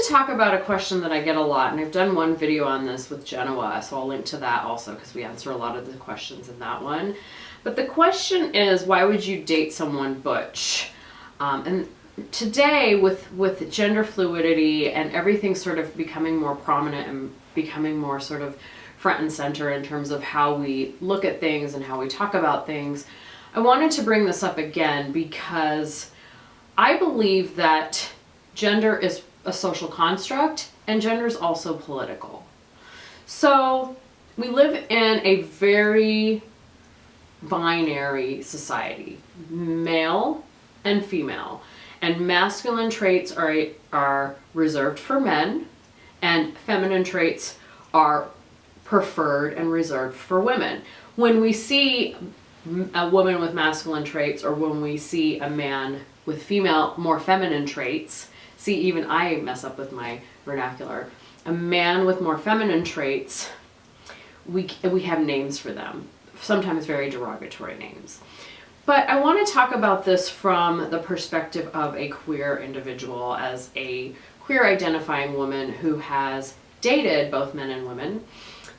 to talk about a question that I get a lot, and I've done one video on this with Genoa, so I'll link to that also because we answer a lot of the questions in that one. But the question is, why would you date someone butch? And today, with gender fluidity and everything sort of becoming more prominent and becoming more sort of front and center in terms of how we look at things and how we talk about things, I wanted to bring this up again because I believe that gender is a social construct and gender is also political. So we live in a very binary society, male and female, and masculine traits are reserved for men and feminine traits are preferred and reserved for women. When we see a woman with masculine traits, or when we see a man with female, more feminine traits, see, even I mess up with my vernacular, a man with more feminine traits, we have names for them, sometimes very derogatory names. But I want to talk about this from the perspective of a queer individual, as a queer identifying woman who has dated both men and women.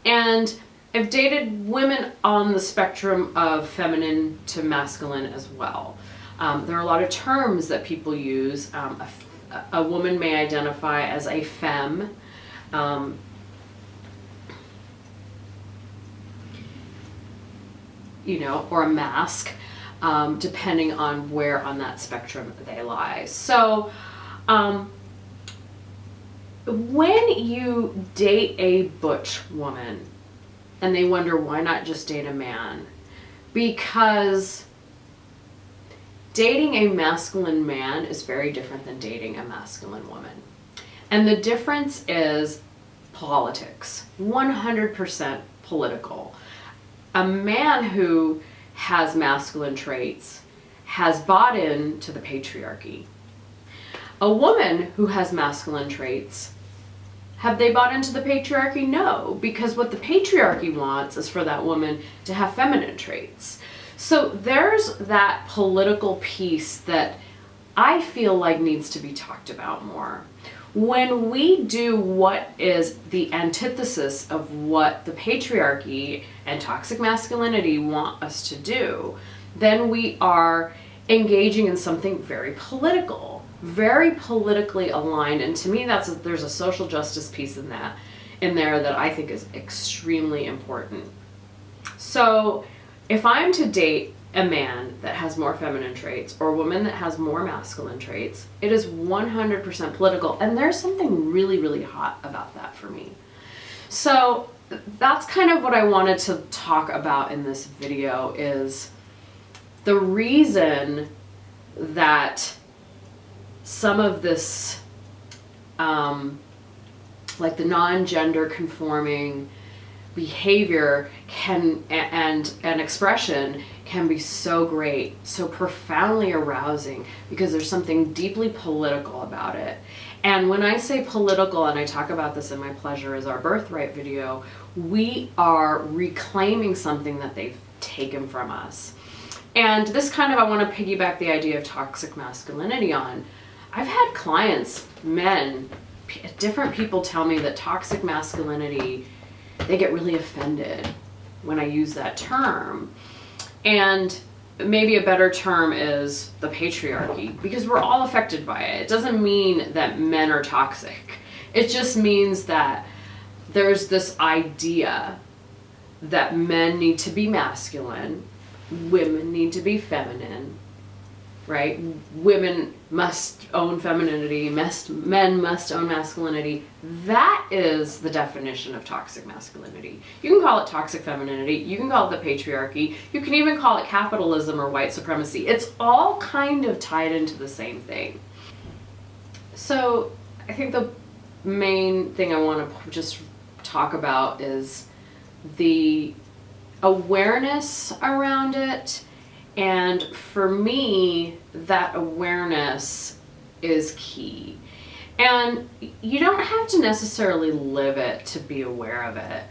And I've dated women on the spectrum of feminine to masculine as well. There are a lot of terms that people use. A woman may identify as a femme. You know, or a mask, depending on where on that spectrum they lie. So, when you date a butch woman and they wonder why not just date a man, because dating a masculine man is very different than dating a masculine woman. And the difference is politics, 100% political. A man who has masculine traits has bought into the patriarchy. A woman who has masculine traits, have they bought into the patriarchy? No, because what the patriarchy wants is for that woman to have feminine traits. So there's that political piece that I feel like needs to be talked about more. When we do what is the antithesis of what the patriarchy and toxic masculinity want us to do, then we are engaging in something very political, very politically aligned. And to me, there's a social justice piece in there that I think is extremely important. So if I'm to date a man that has more feminine traits or a woman that has more masculine traits, it is 100% political. And there's something really, really hot about that for me. So that's kind of what I wanted to talk about in this video, is the reason that some of this, like the non-gender conforming behavior and expression can be so great, so profoundly arousing, because there's something deeply political about it. And when I say political, and I talk about this in my Pleasure is Our Birthright video, we are reclaiming something that they've taken from us. And this kind of, I want to piggyback the idea of toxic masculinity on. I've had clients, men, different people tell me that toxic masculinity, they get really offended when I use that term. And maybe a better term is the patriarchy, because we're all affected by it. It doesn't mean that men are toxic. It just means that there's this idea that men need to be masculine, women need to be feminine, right? Women must own femininity, men must own masculinity. That is the definition of toxic masculinity. You can call it toxic femininity, you can call it the patriarchy, you can even call it capitalism or white supremacy. It's all kind of tied into the same thing. So I think the main thing I want to just talk about is the awareness around it. And for me, that awareness is key. And you don't have to necessarily live it to be aware of it.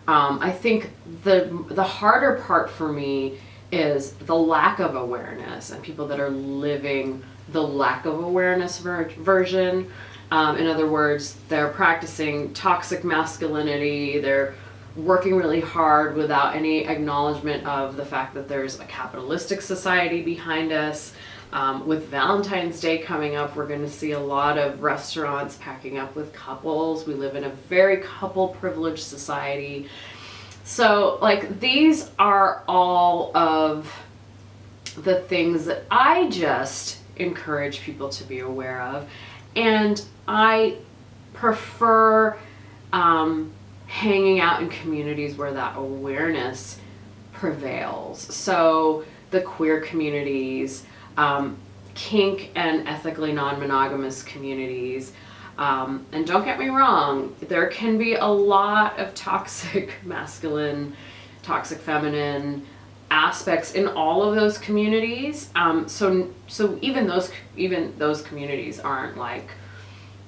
I think the harder part for me is the lack of awareness, and people that are living the lack of awareness version. In other words, they're practicing toxic masculinity. They're working really hard without any acknowledgement of the fact that there's a capitalistic society behind us. With Valentine's Day coming up, we're going to see a lot of restaurants packing up with couples. We live in a very couple privileged society. So like these are all of the things that I just encourage people to be aware of. And I prefer hanging out in communities where that awareness prevails. So the queer communities, kink and ethically non-monogamous communities. And don't get me wrong, there can be a lot of toxic masculine, toxic feminine aspects in all of those communities. So even those communities aren't like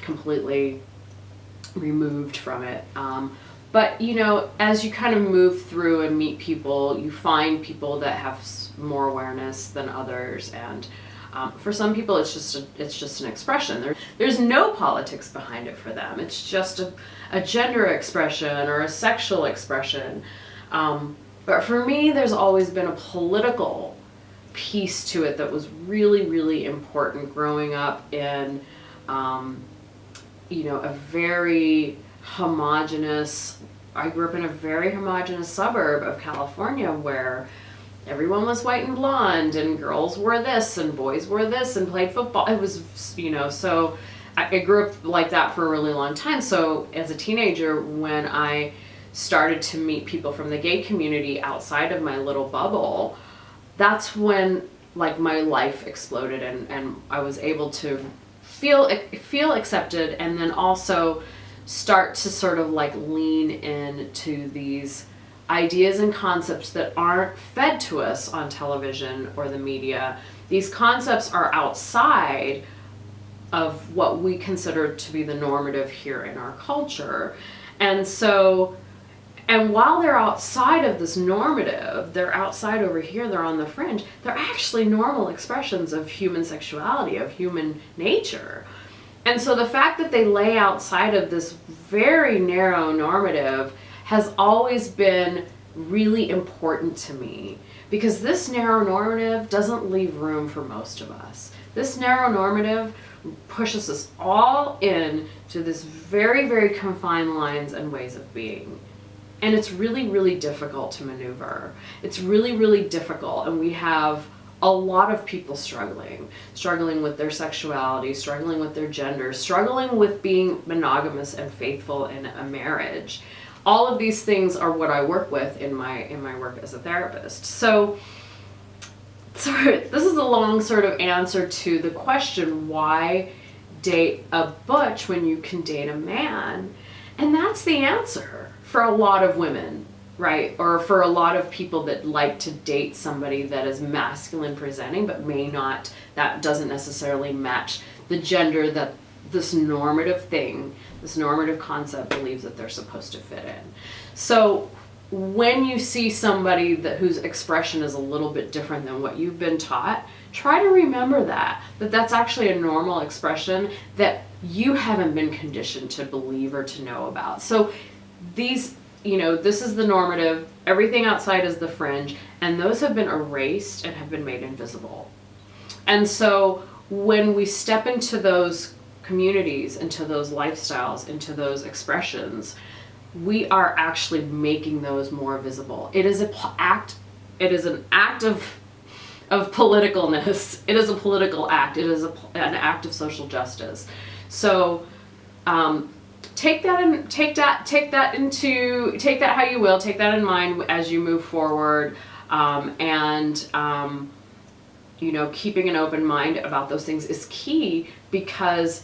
completely removed from it. But you know, as you kind of move through and meet people, you find people that have more awareness than others, and for some people it's just an expression. There's no politics behind it for them. It's just a gender expression or a sexual expression. But for me, there's always been a political piece to it that was really, really important growing up in a very homogenous, I grew up in a very homogenous suburb of California where everyone was white and blonde and girls wore this and boys wore this and played football. It was, so I grew up like that for a really long time. So as a teenager, when I started to meet people from the gay community outside of my little bubble, that's when like my life exploded and I was able to feel accepted, and then also start to sort of like lean into these ideas and concepts that aren't fed to us on television or the media. These concepts are outside of what we consider to be the normative here in our culture. And while they're outside of this normative, they're outside over here, they're on the fringe, they're actually normal expressions of human sexuality, of human nature. And so the fact that they lay outside of this very narrow normative has always been really important to me, because this narrow normative doesn't leave room for most of us. This narrow normative pushes us all in to this very, very confined lines and ways of being. And it's really, really difficult to maneuver. It's really, really difficult. And we have a lot of people struggling with their sexuality, struggling with their gender, struggling with being monogamous and faithful in a marriage. All of these things are what I work with in my work as a therapist. So this is a long sort of answer to the question, why date a butch when you can date a man? And that's the answer for a lot of women, right? Or for a lot of people that like to date somebody that is masculine presenting, but that doesn't necessarily match the gender that this normative concept believes that they're supposed to fit in. So when you see somebody whose expression is a little bit different than what you've been taught, try to remember that's actually a normal expression that you haven't been conditioned to believe or to know about. So this is the normative, everything outside is the fringe, and those have been erased and have been made invisible. And so when we step into those communities, into those lifestyles, into those expressions, we are actually making those more visible. It is an act of politicalness. It is a political act. It is an act of social justice. So take that how you will, take that in mind as you move forward, keeping an open mind about those things is key, because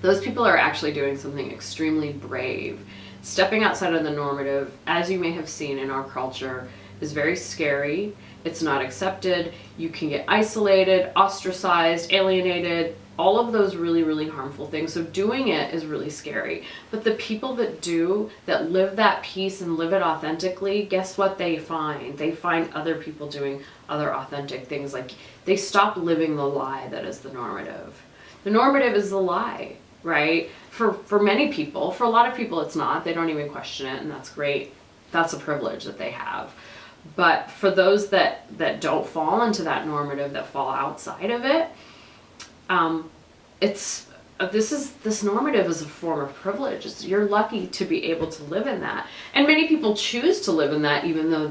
those people are actually doing something extremely brave. Stepping outside of the normative, as you may have seen in our culture, is very scary. It's not accepted. You can get isolated, ostracized, alienated, all of those really, really harmful things. So doing it is really scary. But the people that live that piece and live it authentically, guess what they find? They find other people doing other authentic things. Like, they stop living the lie that is the normative. The normative is the lie. right? For many people, for a lot of people it's not. They don't even question it, and that's great. That's a privilege that they have. But for those that don't fall into that normative, that fall outside of it, this normative is a form of privilege. You're lucky to be able to live in that. And many people choose to live in that even though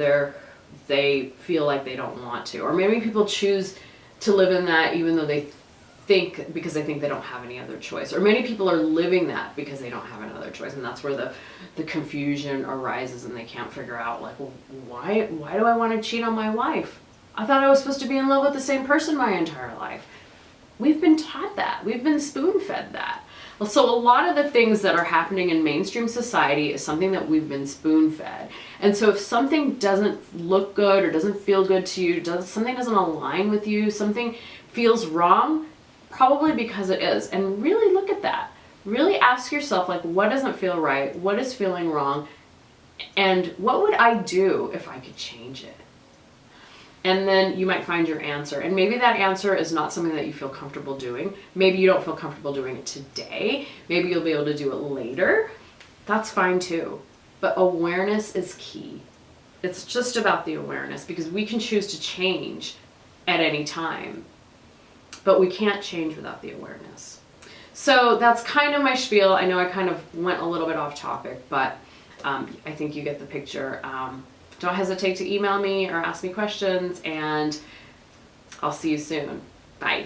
they feel like they don't want to. Or maybe people choose to live in that even though they think, because they think they don't have any other choice. Or many people are living that because they don't have another choice. And that's where the confusion arises, and they can't figure out, like, well, why do I want to cheat on my wife? I thought I was supposed to be in love with the same person my entire life. We've been taught that. We've been spoon-fed that. So a lot of the things that are happening in mainstream society is something that we've been spoon-fed. And so if something doesn't look good or doesn't feel good to you, something doesn't align with you, something feels wrong, probably because it is. And really look at that. Really ask yourself, like, what doesn't feel right? What is feeling wrong? And what would I do if I could change it? And then you might find your answer. And maybe that answer is not something that you feel comfortable doing. Maybe you don't feel comfortable doing it today. Maybe you'll be able to do it later. That's fine too. But awareness is key. It's just about the awareness, because we can choose to change at any time, but we can't change without the awareness. So that's kind of my spiel. I know I kind of went a little bit off topic, but I think you get the picture. Don't hesitate to email me or ask me questions, and I'll see you soon. Bye.